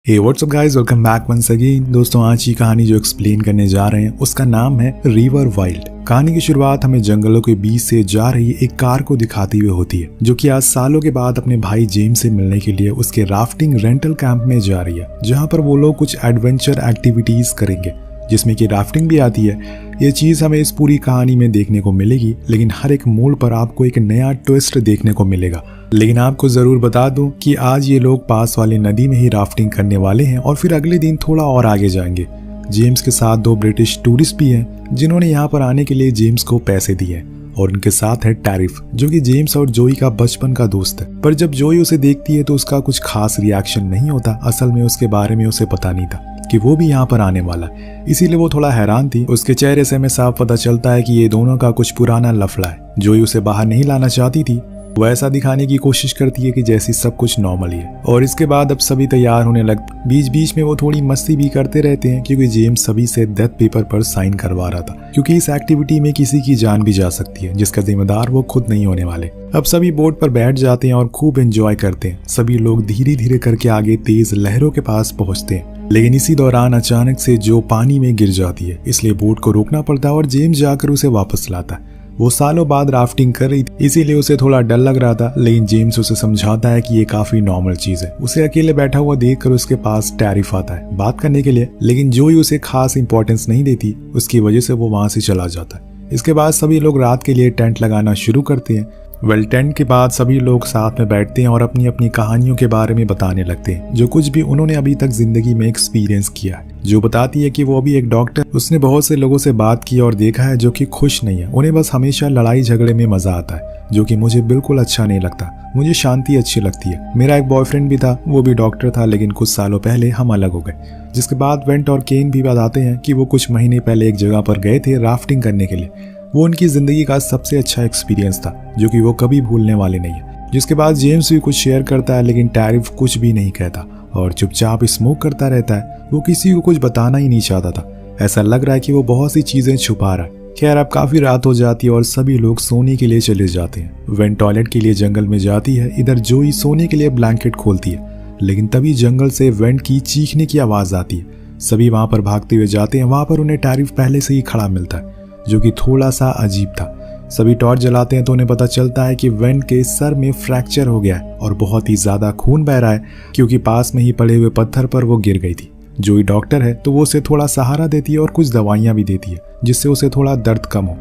हे what's up guys, welcome back once again. दोस्तों, आज की कहानी जो एक्सप्लेन करने जा रहे हैं उसका नाम है रिवर वाइल्ड। कहानी की शुरुआत हमें जंगलों के बीच से जा रही एक कार को दिखाती हुई होती है, जो कि आज सालों के बाद अपने भाई जेम्स से मिलने के लिए उसके राफ्टिंग रेंटल कैंप में जा रही है, जहां पर वो लोग कुछ एडवेंचर एक्टिविटीज करेंगे जिसमें कि राफ्टिंग भी आती है। ये चीज हमें इस पूरी कहानी में देखने को मिलेगी, लेकिन हर एक मोड़ पर आपको एक नया ट्विस्ट देखने को मिलेगा। लेकिन आपको जरूर बता दूं कि आज ये लोग पास वाली नदी में ही राफ्टिंग करने वाले हैं और फिर अगले दिन थोड़ा और आगे जाएंगे। जेम्स के साथ दो ब्रिटिश टूरिस्ट भी हैं जिन्होंने यहाँ पर आने के लिए जेम्स को पैसे दिए हैं, और उनके साथ है टैरिफ, जो कि जेम्स और जोई का बचपन का दोस्त है। पर जब जोई उसे देखती है तो उसका कुछ खास रिएक्शन नहीं होता। असल में उसके बारे में उसे पता नहीं था कि वो भी यहाँ पर आने वाला, इसीलिए वो थोड़ा हैरान थी। उसके चेहरे से हमें साफ पता चलता है कि ये दोनों का कुछ पुराना लफड़ा है। जोई उसे बाहर नहीं लाना चाहती थी, वो ऐसा दिखाने की कोशिश करती है कि जैसी सब कुछ नॉर्मल ही है। और इसके बाद अब सभी तैयार होने लगते। बीच बीच में वो थोड़ी मस्ती भी करते रहते हैं, क्योंकि जेम्स सभी से डेथ पेपर पर साइन करवा रहा था, क्योंकि इस एक्टिविटी में किसी की जान भी जा सकती है, जिसका जिम्मेदार वो खुद नहीं होने वाले। अब सभी बोट पर बैठ जाते हैं और खूब एंजॉय करते हैं। सभी लोग धीरे धीरे करके आगे तेज लहरों के पास पहुंचते हैं, लेकिन इसी दौरान अचानक से जो पानी में गिर जाती है, इसलिए बोट को रोकना पड़ता है और जेम्स जाकर उसे वापस लाता है। वो सालों बाद राफ्टिंग कर रही थी, इसीलिए उसे थोड़ा डर लग रहा था, लेकिन जेम्स उसे समझाता है कि ये काफी नॉर्मल चीज है। उसे अकेले बैठा हुआ देखकर उसके पास टैरिफ आता है बात करने के लिए, लेकिन जोई उसे खास इंपॉर्टेंस नहीं देती। उसकी वजह से वो वहां से चला जाता है। इसके बाद सभी लोग रात के लिए टेंट लगाना शुरू करते हैं। टेंट के बाद सभी लोग साथ में बैठते हैं और अपनी अपनी कहानियों के बारे में बताने लगते हैं, जो कुछ भी उन्होंने अभी तक जिंदगी में एक्सपीरियंस किया है। जो बताती है कि वो भी एक डॉक्टर, उसने बहुत से लोगों से बात की और देखा है जो कि खुश नहीं है। उन्हें बस हमेशा लड़ाई झगड़े में मजा आता है, जो कि मुझे बिल्कुल अच्छा नहीं लगता। मुझे शांति अच्छी लगती है। मेरा एक बॉयफ्रेंड भी था, वो भी डॉक्टर था, लेकिन कुछ सालों पहले हम अलग हो गए। जिसके बाद वेंट और केन भी बताते हैं कि वो कुछ महीने पहले एक जगह पर गए थे राफ्टिंग करने के लिए। वो उनकी जिंदगी का सबसे अच्छा एक्सपीरियंस था, जो कि वो कभी भूलने वाले नहीं है। जिसके बाद जेम्स भी कुछ शेयर करता है, लेकिन टैरिफ कुछ भी नहीं कहता और चुपचाप स्मोक करता रहता है। वो किसी को कुछ बताना ही नहीं चाहता था। ऐसा लग रहा है कि वो बहुत सी चीजें छुपा रहा है। खैर, अब काफी रात हो जाती है और सभी लोग सोने के लिए चले जाते हैं। वेन टॉयलेट के लिए जंगल में जाती है। इधर जोई सोने के लिए ब्लैंकेट खोलती है, लेकिन तभी जंगल से वेंट की चीखने की आवाज आती है। सभी वहां पर भागते हुए जाते हैं। वहां पर उन्हें टैरिफ पहले से ही खड़ा मिलता है, जो कि थोड़ा सा अजीब था। सभी टॉर्च जलाते हैं तो उन्हें पता चलता है कि वेंट के सर में फ्रैक्चर हो गया है और बहुत ही ज्यादा खून बह रहा है, क्योंकि पास में ही पड़े हुए पत्थर पर वो गिर गई थी। जोई डॉक्टर है तो वो उसे थोड़ा सहारा देती है और कुछ दवाइयां भी देती है, जिससे उसे थोड़ा दर्द कम हो।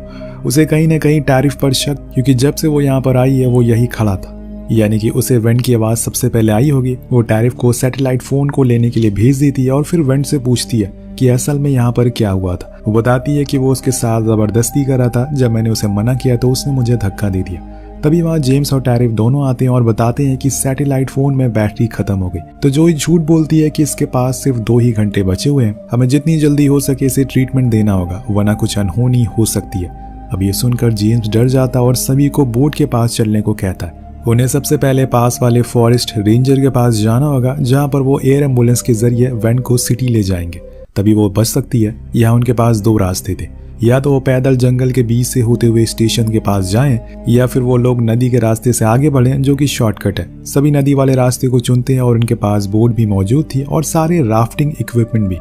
उसे कहीं न कहीं टैरिफ पर शक, क्योंकि जब से वो यहाँ पर आई है वो यही खड़ा था, यानी कि उसे वेंट की आवाज सबसे पहले आई होगी। वो टैरिफ को सैटेलाइट फोन को लेने के लिए भेज देती है और फिर वेंट से पूछती है कि असल में यहाँ पर क्या हुआ था। वो बताती है कि वो उसके साथ जबरदस्ती कर रहा था। जब मैंने उसे मना किया तो उसने मुझे धक्का दे दिया। तभी वहाँ जेम्स और टैरिफ दोनों आते हैं और बताते हैं कि सैटेलाइट फोन में बैटरी खत्म हो गई। तो जोई झूठ बोलती है कि इसके पास सिर्फ 2 ही घंटे बचे हुए हैं, हमें जितनी जल्दी हो सके इसे ट्रीटमेंट देना होगा, वरना कुछ अनहोनी हो सकती है। अब ये सुनकर जेम्स डर जाता और सभी को बोट के पास चलने को कहता है। उन्हें सबसे पहले पास वाले फॉरेस्ट रेंजर के पास जाना होगा, जहाँ पर वो एयर एम्बुलेंस के जरिए वेंट को सिटी ले जाएंगे, तभी वो बच सकती है। यहाँ उनके पास 2 रास्ते थे, या तो वो पैदल जंगल के बीच से होते हुए स्टेशन के पास जाएं, या फिर वो लोग नदी के रास्ते से आगे बढ़ें, जो कि शॉर्टकट है। सभी नदी वाले रास्ते को चुनते हैं और उनके पास बोट भी मौजूद थी और सारे राफ्टिंग इक्विपमेंट भी।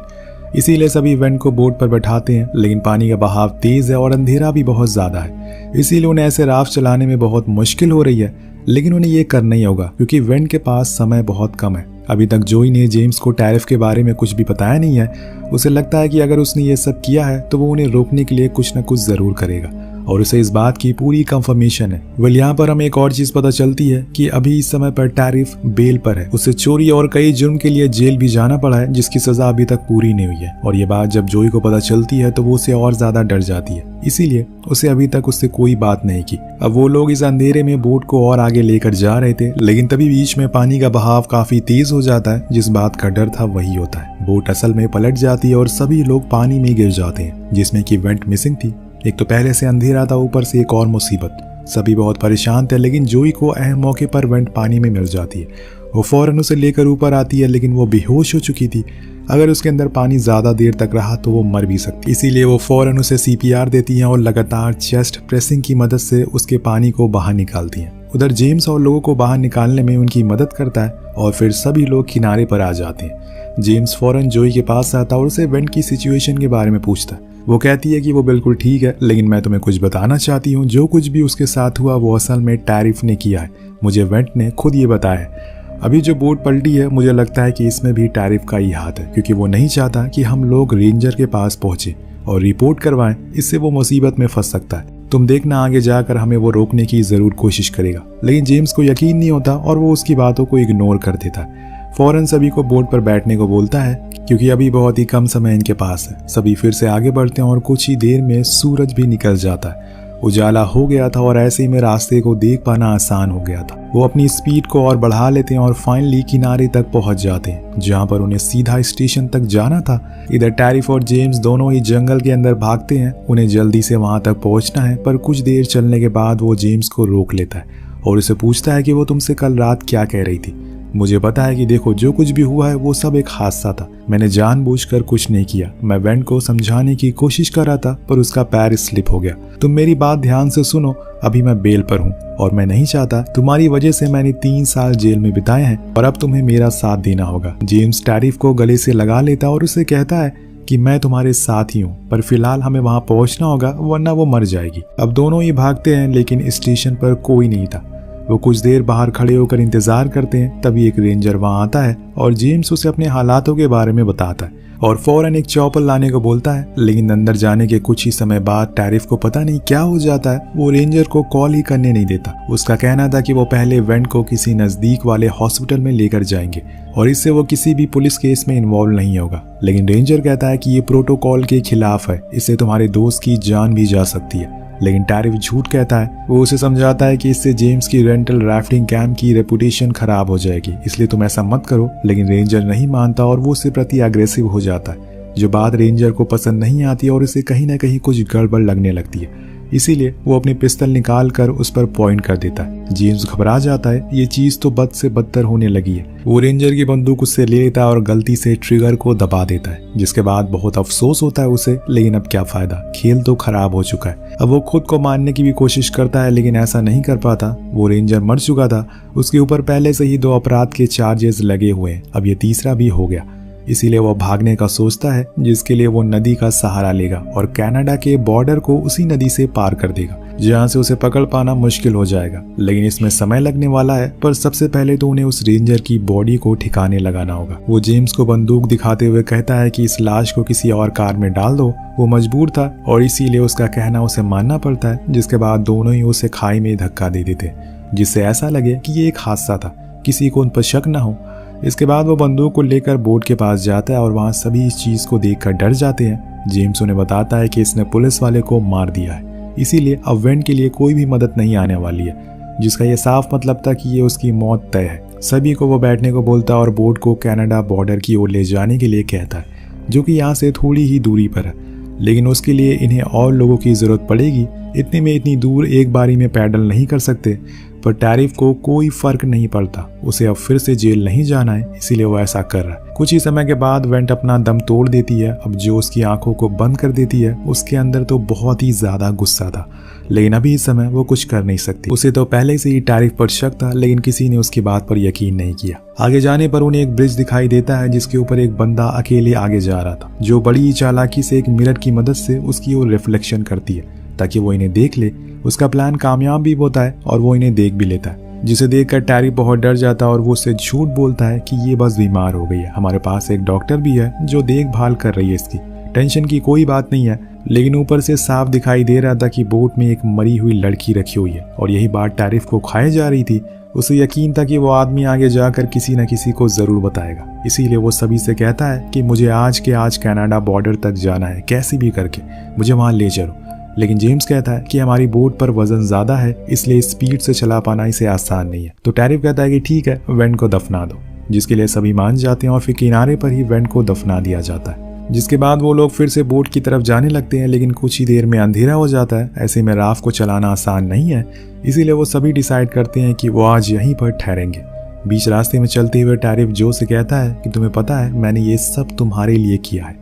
इसीलिए सभी वेंट को बोट पर बैठाते हैं, लेकिन पानी का बहाव तेज है और अंधेरा भी बहुत ज्यादा है, इसीलिए उन्हें ऐसे राफ्ट चलाने में बहुत मुश्किल हो रही है। लेकिन उन्हें ये करना ही होगा, क्योंकि वेंट के पास समय बहुत कम है। अभी तक जोई ने जेम्स को टैरिफ के बारे में कुछ भी बताया नहीं है। उसे लगता है कि अगर उसने ये सब किया है तो वो उन्हें रोकने के लिए कुछ न कुछ जरूर करेगा, और उसे इस बात की पूरी कंफर्मेशन है। वेल, यहाँ पर हमें एक और चीज पता चलती है कि अभी इस समय पर टैरिफ बेल पर है। उसे चोरी और कई जुर्म के लिए जेल भी जाना पड़ा है, जिसकी सजा अभी तक पूरी नहीं हुई है। और ये बात जब जोई को पता चलती है तो वो उसे और ज्यादा डर जाती है, इसीलिए उसे अभी तक उससे कोई बात नहीं की। अब वो लोग इस अंधेरे में बोट को और आगे लेकर जा रहे थे, लेकिन तभी बीच में पानी का बहाव काफी तेज हो जाता है। जिस बात का डर था वही होता है। बोट असल में पलट जाती है और सभी लोग पानी में गिर जाते हैं, जिसमें कि वेंट मिसिंग थी। एक तो पहले से अंधेरा था, ऊपर से एक और मुसीबत। सभी बहुत परेशान थे, लेकिन जोई को अहम मौके पर वेंट पानी में मिल जाती है। वो फौरन उसे लेकर ऊपर आती है, लेकिन वो बेहोश हो चुकी थी। अगर उसके अंदर पानी ज्यादा देर तक रहा तो वो मर भी सकती, इसीलिए वो फौरन उसे CPR देती हैं और लगातार चेस्ट प्रेसिंग की मदद से उसके पानी को बाहर निकालती हैं। उधर जेम्स और लोगों को बाहर निकालने में उनकी मदद करता है और फिर सभी लोग किनारे पर आ जाते हैं। जेम्स फौरन जोई के पास आता है और उसे वेंट की सिचुएशन के बारे में पूछता है। वो कहती है कि वो बिल्कुल ठीक है, लेकिन मैं तुम्हें कुछ बताना चाहती हूँ। जो कुछ भी उसके साथ हुआ वो असल में टैरिफ ने किया है, मुझे वेंट ने खुद ये बताया है। अभी जो बोट पलटी है मुझे लगता है कि इसमें भी टैरिफ का ही हाथ है, क्योंकि वो नहीं चाहता कि हम लोग रेंजर के पास पहुंचे और रिपोर्ट करवाएं, इससे वो मुसीबत में फंस सकता है। तुम देखना आगे जाकर हमें वो रोकने की जरूर कोशिश करेगा। लेकिन जेम्स को यकीन नहीं होता और वो उसकी बातों को इग्नोर कर देता है। फौरन सभी को बोट पर बैठने को बोलता है, क्योंकि अभी बहुत ही कम समय इनके पास है। सभी फिर से आगे बढ़ते हैं और कुछ ही देर में सूरज भी निकल जाता है। उजाला हो गया था और ऐसे में रास्ते को देख पाना आसान हो गया था। वो अपनी स्पीड को और बढ़ा लेते हैं और फाइनली किनारे तक पहुंच जाते हैं, जहां पर उन्हें सीधा स्टेशन तक जाना था। इधर टैरिफ और जेम्स दोनों ही जंगल के अंदर भागते हैं। उन्हें जल्दी से वहां तक पहुंचना है, पर कुछ देर चलने के बाद वो जेम्स को रोक लेता है और उसे पूछता है कि वो तुमसे कल रात क्या कह रही थी। मुझे पता है कि देखो, जो कुछ भी हुआ है वो सब एक हादसा था। मैंने जानबूझकर कुछ नहीं किया। मैं वेंट को समझाने की कोशिश कर रहा था, पर उसका पैर स्लिप हो गया। तुम मेरी बात ध्यान से सुनो। अभी मैं बेल पर हूँ और मैं नहीं चाहता, तुम्हारी वजह से मैंने 3 साल जेल में बिताए हैं और अब तुम्हें मेरा साथ देना होगा। जेम्स टैरिफ को गले से लगा लेता और उसे कहता है कि मैं तुम्हारे साथ ही हूँ, पर फिलहाल हमें वहाँ पहुँचना होगा, वरना वो मर जाएगी। अब दोनों ही भागते हैं, लेकिन स्टेशन पर कोई नहीं था। वो कुछ देर बाहर खड़े होकर इंतजार करते हैं। तभी एक रेंजर वहां आता है और जेम्स उसे अपने हालातों के बारे में बताता है और फौरन एक चॉपर लाने को बोलता है। लेकिन अंदर जाने के कुछ ही समय बाद टैरिफ को पता नहीं क्या हो जाता है, वो रेंजर को कॉल ही करने नहीं देता। उसका कहना था कि वो पहले वेंट को किसी नजदीक वाले हॉस्पिटल में लेकर जाएंगे और इससे वो किसी भी पुलिस केस में इन्वॉल्व नहीं होगा। लेकिन रेंजर कहता है कि ये प्रोटोकॉल के खिलाफ है, इससे तुम्हारे दोस्त की जान भी जा सकती है। लेकिन टैरिफ झूठ कहता है। वो उसे समझाता है कि इससे जेम्स की रेंटल राफ्टिंग कैंप की रेपुटेशन खराब हो जाएगी, इसलिए तुम ऐसा मत करो। लेकिन रेंजर नहीं मानता और वो उससे प्रति अग्रेसिव हो जाता है, जो बात रेंजर को पसंद नहीं आती और उसे कहीं ना कहीं कुछ गड़बड़ लगने लगती है। इसीलिए वो अपनी पिस्तल निकाल कर उस पर पॉइंट कर देता है। जेम्स घबरा जाता है, ये चीज तो बद से बदतर होने लगी है। वो रेंजर की बंदूक उससे ले लेता है और गलती से ट्रिगर को दबा देता है, जिसके बाद बहुत अफसोस होता है उसे। लेकिन अब क्या फायदा, खेल तो खराब हो चुका है। अब वो खुद को मारने की भी कोशिश करता है, लेकिन ऐसा नहीं कर पाता। वो रेंजर मर चुका था, उसके ऊपर पहले से ही 2 अपराध के चार्जेस लगे हुए हैं, अब ये तीसरा भी हो गया। इसीलिए वो भागने का सोचता है, जिसके लिए वो नदी का सहारा लेगा और कनाडा के बॉर्डर को उसी नदी से पार कर देगा, जहां से उसे पकड़ पाना मुश्किल हो जाएगा। लेकिन इसमें समय लगने वाला है, पर सबसे पहले तो उन्हें उस रेंजर की बॉडी को ठिकाने लगाना होगा। वो जेम्स को बंदूक दिखाते हुए कहता है कि इस लाश को किसी और कार में डाल दो। वो मजबूर था और इसीलिए उसका कहना उसे मानना पड़ता है, जिसके बाद दोनों ही उसे खाई में धक्का दे देते, जिससे ऐसा लगे कि ये एक हादसा था, किसी को उन पर शक न हो। इसके बाद वो बंदूक को लेकर बोट के पास जाता है और वहाँ सभी इस चीज को देखकर डर जाते हैं। जेम्स उन्हें बताता है कि इसने पुलिस वाले को मार दिया है, इसीलिए अब वेंट के लिए कोई भी मदद नहीं आने वाली है, जिसका ये साफ मतलब था कि ये उसकी मौत तय है। सभी को वो बैठने को बोलता है और बोट को कनाडा बॉर्डर की ओर ले जाने के लिए कहता है, जो कि यहाँ से थोड़ी ही दूरी पर है। लेकिन उसके लिए इन्हें और लोगों की जरूरत पड़ेगी। इतने में इतनी दूर एक बारी में पैडल नहीं कर सकते, पर टैरिफ को कोई फर्क नहीं पड़ता। उसे अब फिर से जेल नहीं जाना है, इसीलिए वो ऐसा कर रहा है। कुछ ही समय के बाद वेंट अपना दम तोड़ देती है। अब जो उसकी आंखों को बंद कर देती है, उसके अंदर तो बहुत ही ज्यादा गुस्सा था, लेकिन अभी इस समय वो कुछ कर नहीं सकती। उसे तो पहले से ही टैरिफ पर शक था, लेकिन किसी ने उसकी बात पर यकीन नहीं किया। आगे जाने पर उन्हें एक ब्रिज दिखाई देता है, जिसके ऊपर एक बंदा अकेले आगे जा रहा था, जो बड़ी ही चालाकी से एक मिरर की मदद से उसकी ओर रिफ्लेक्शन करती है ताकि वो इन्हें देख ले। उसका प्लान कामयाब भी होता है और वो इन्हें देख भी लेता है, जिसे देखकर टैरिफ बहुत डर जाता है और वो उससे झूठ बोलता है कि ये बस बीमार हो गई है, हमारे पास एक डॉक्टर भी है जो देखभाल कर रही है इसकी, टेंशन की कोई बात नहीं है। लेकिन ऊपर से साफ दिखाई दे रहा था कि बोट में एक मरी हुई लड़की रखी हुई है और यही बात टैरिफ को खाए जा रही थी। उसे यकीन था कि वो आदमी आगे जाकर किसी न किसी को जरूर बताएगा, इसीलिए वो सभी से कहता है कि मुझे आज के आज कनाडा बॉर्डर तक जाना है, कैसे भी करके मुझे वहां ले चलो। लेकिन जेम्स कहता है कि हमारी बोट पर वजन ज्यादा है, इसलिए स्पीड से चला पाना इसे आसान नहीं है। तो टैरिफ कहता है कि ठीक है, वेंट को दफना दो, जिसके लिए सभी मान जाते हैं और फिर किनारे पर ही वेंट को दफना दिया जाता है। जिसके बाद वो लोग फिर से बोट की तरफ जाने लगते हैं, लेकिन कुछ ही देर में अंधेरा हो जाता है। ऐसे में राफ्ट को चलाना आसान नहीं है, इसीलिए वो सभी डिसाइड करते हैं कि वो आज यहीं पर ठहरेंगे। बीच रास्ते में चलते हुए टैरिफ जो से कहता है कि तुम्हें पता है, मैंने ये सब तुम्हारे लिए किया है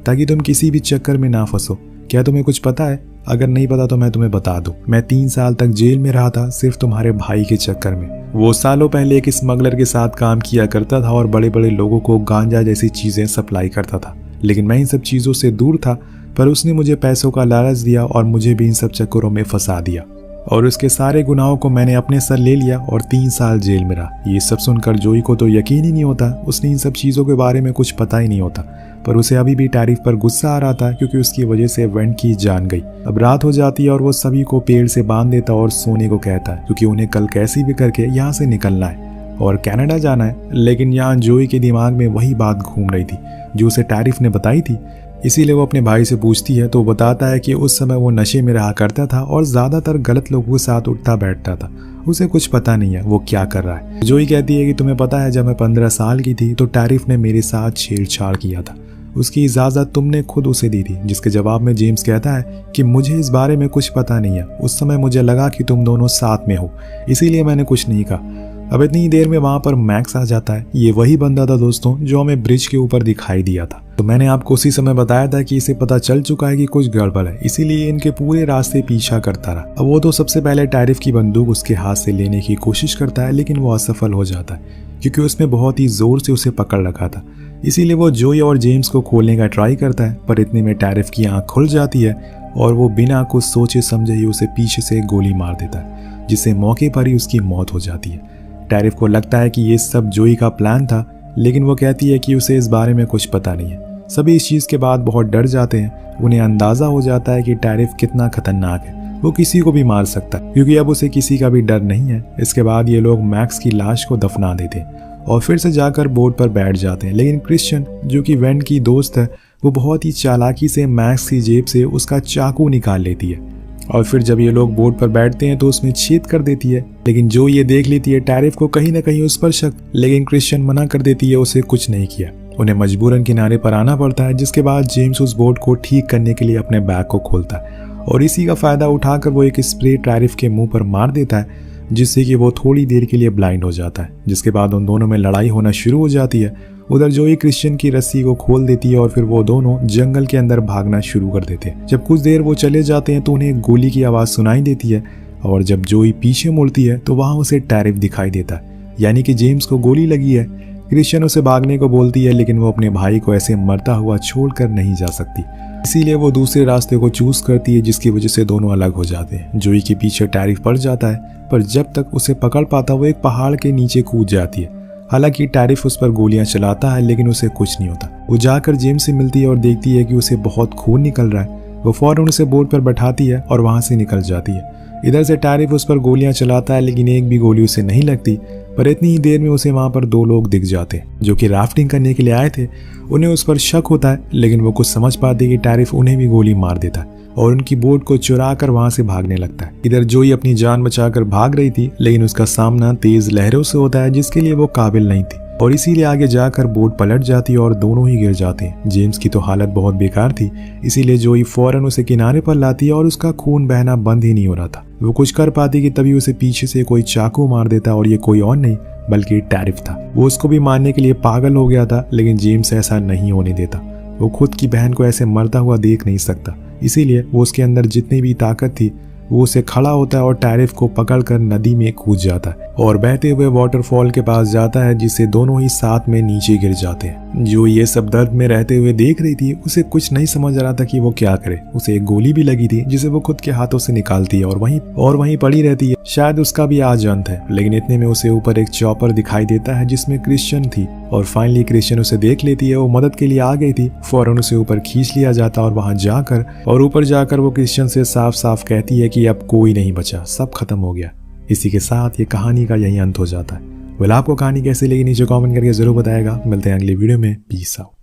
ताकि तुम किसी भी चक्कर में ना फंसो, क्या तुम्हें कुछ पता है? अगर नहीं पता तो मैं तुम्हें बता दूं। मैं 3 साल तक जेल में रहा था सिर्फ तुम्हारे भाई के चक्कर में। वो सालों पहले एक स्मगलर के साथ काम किया करता था और बड़े बड़े लोगों को गांजा जैसी चीजें सप्लाई करता था, लेकिन मैं इन सब चीजों से दूर था। पर उसने मुझे पैसों का लालच दिया और मुझे भी इन सब चक्करों में फंसा दिया और उसके सारे गुनाहों को मैंने अपने सर ले लिया और 3 साल जेल में रहा। ये सब सुनकर जोई को तो यकीन ही नहीं होता। उसने इन सब चीज़ों के बारे में कुछ पता ही नहीं होता, पर उसे अभी भी टैरिफ पर गुस्सा आ रहा था क्योंकि उसकी वजह से वेंट की जान गई। अब रात हो जाती है और वो सभी को पेड़ से बांध देता और सोने को कहता है क्योंकि उन्हें कल कैसे भी करके यहाँ से निकलना है और कनाडा जाना है। लेकिन यहाँ जोई के दिमाग में वही बात घूम रही थी जो उसे टैरिफ ने बताई थी। इसीलिए वो अपने भाई से पूछती है तो वो बताता है कि उस समय वो नशे में रहा करता था और ज़्यादातर गलत लोगों के साथ उठता बैठता था। उसे कुछ पता नहीं है वो क्या कर रहा है। जोई कहती है कि तुम्हें पता है जब मैं 15 साल की थी तो टैरिफ ने मेरे साथ छेड़छाड़ किया था। उसकी इजाज़त तुमने खुद उसे दी थी। जिसके जवाब में जेम्स कहता है कि मुझे इस बारे में कुछ पता नहीं है। उस समय मुझे लगा कि तुम दोनों साथ में हो, इसीलिए मैंने कुछ नहीं कहा। अब इतनी देर में वहाँ पर मैक्स आ जाता है। ये वही बंदा था दोस्तों जो हमें ब्रिज के ऊपर दिखाई दिया था। तो मैंने आपको उसी समय बताया था कि इसे पता चल चुका है कि कुछ गड़बड़ है, इसीलिए इनके पूरे रास्ते पीछा करता रहा। अब वो तो सबसे पहले टैरिफ की बंदूक उसके हाथ से लेने की कोशिश करता है, लेकिन वो असफल हो जाता है क्योंकि उसने बहुत ही जोर से उसे पकड़ रखा था। इसीलिए वो जोई और जेम्स को खोलने का ट्राई करता है, पर इतने में टैरिफ की आंख खुल जाती है और वो बिना कुछ सोचे समझे ही उसे पीछे से गोली मार देता है, जिससे मौके पर ही उसकी मौत हो जाती है। टैरिफ को लगता है कि ये सब जोई का प्लान था, लेकिन वो कहती है कि उसे इस बारे में कुछ पता नहीं है। सभी इस चीज़ के बाद बहुत डर जाते हैं। उन्हें अंदाज़ा हो जाता है कि टैरिफ कितना खतरनाक है, वो किसी को भी मार सकता है क्योंकि अब उसे किसी का भी डर नहीं है। इसके बाद ये लोग मैक्स की लाश को दफना देते हैं और फिर से जाकर बोट पर बैठ जाते हैं। लेकिन क्रिश्चियन जो कि वेंट की दोस्त है, वो बहुत ही चालाकी से मैक्स की जेब से उसका चाकू निकाल लेती है और फिर जब ये लोग बोट पर बैठते हैं तो उसमें छेद कर देती है। लेकिन जो ये देख लेती है टैरिफ को कहीं ना कहीं उस पर शक, लेकिन क्रिश्चियन मना कर देती है, उसे कुछ नहीं किया। उन्हें मजबूरन किनारे पर आना पड़ता है, जिसके बाद जेम्स उस बोट को ठीक करने के लिए अपने बैग को खोलता है और इसी का फायदा उठाकर वो एक स्प्रे टैरिफ के मुंह पर मार देता है, जिससे कि वो थोड़ी देर के लिए ब्लाइंड हो जाता है। जिसके बाद उन दोनों में लड़ाई होना शुरू हो जाती है। उधर जोई क्रिश्चियन की रस्सी को खोल देती है और फिर वो दोनों जंगल के अंदर भागना शुरू कर देते हैं। जब कुछ देर वो चले जाते हैं तो उन्हें गोली की आवाज़ सुनाई देती है और जब जोई पीछे मुड़ती है तो वहाँ उसे टैरिफ दिखाई देता है, यानी कि जेम्स को गोली लगी है। क्रिश्चियन उसे भागने को बोलती है, लेकिन वो अपने भाई को ऐसे मरता हुआ छोड़कर नहीं जा सकती, इसीलिए वो दूसरे रास्ते को चूज करती है, जिसकी वजह से दोनों अलग हो जाते हैं। जोई के पीछे टैरिफ पड़ जाता है, पर जब तक उसे पकड़ पाता वो एक पहाड़ के नीचे कूद जाती है। हालांकि टैरिफ उस पर गोलियां चलाता है, लेकिन उसे कुछ नहीं होता। वो जाकर जेम्स से मिलती है और देखती है कि उसे बहुत खून निकल रहा है। वो फौरन उसे बोट पर बैठाती है और वहां से निकल जाती है। इधर से टैरिफ उस पर गोलियां चलाता है, लेकिन एक भी गोली उसे नहीं लगती। पर इतनी ही देर में उसे वहां पर 2 लोग दिख जाते हैं जो कि राफ्टिंग करने के लिए आए थे। उन्हें उस पर शक होता है, लेकिन वो कुछ समझ पाते कि टैरिफ उन्हें भी गोली मार देता है और उनकी बोट को चुरा कर वहां से भागने लगता है। इधर जोई अपनी जान बचाकर भाग रही थी, लेकिन उसका सामना तेज लहरों से होता है, जिसके लिए वो काबिल नहीं थी और इसीलिए आगे जाकर बोट पलट जाती है और दोनों ही गिर जाते हैं। जेम्स की तो हालत बहुत बेकार थी, इसीलिए जोई फौरन उसे किनारे पर लाती है और उसका खून बहना बंद ही नहीं हो रहा था। वो कुछ कर पाती कि तभी उसे पीछे से कोई चाकू मार देता और ये कोई और नहीं बल्कि टैरिफ था। वो उसको भी मारने के लिए पागल हो गया था, लेकिन जेम्स ऐसा नहीं होने देता। वो खुद की बहन को ऐसे मरता हुआ देख नहीं सकता, इसीलिए वो उसके अंदर जितनी भी ताकत थी वो उसे खड़ा होता है और टैरिफ को पकड़कर नदी में कूद जाता है और बहते हुए वाटरफॉल के पास जाता है, जिससे दोनों ही साथ में नीचे गिर जाते हैं। जो ये सब दर्द में रहते हुए देख रही थी, उसे कुछ नहीं समझ आ रहा था कि वो क्या करे। उसे एक गोली भी लगी थी जिसे वो खुद के हाथों से निकालती है और वहीं पड़ी रहती है। शायद उसका भी आज अंत है, लेकिन इतने में उसे ऊपर एक चॉपर दिखाई देता है जिसमें क्रिश्चियन थी और फाइनली क्रिश्चियन उसे देख लेती है। वो मदद के लिए आ गई थी, फौरन उसे ऊपर खींच लिया जाता और वहां जाकर वो क्रिश्चियन से साफ साफ कहती है कि अब कोई नहीं बचा, सब खत्म हो गया। इसी के साथ ये कहानी का यही अंत हो जाता है। वेल, आपको कहानी कैसी लगी नीचे कमेंट करके जरूर बताएगा। मिलते हैं अगली वीडियो में। Peace out.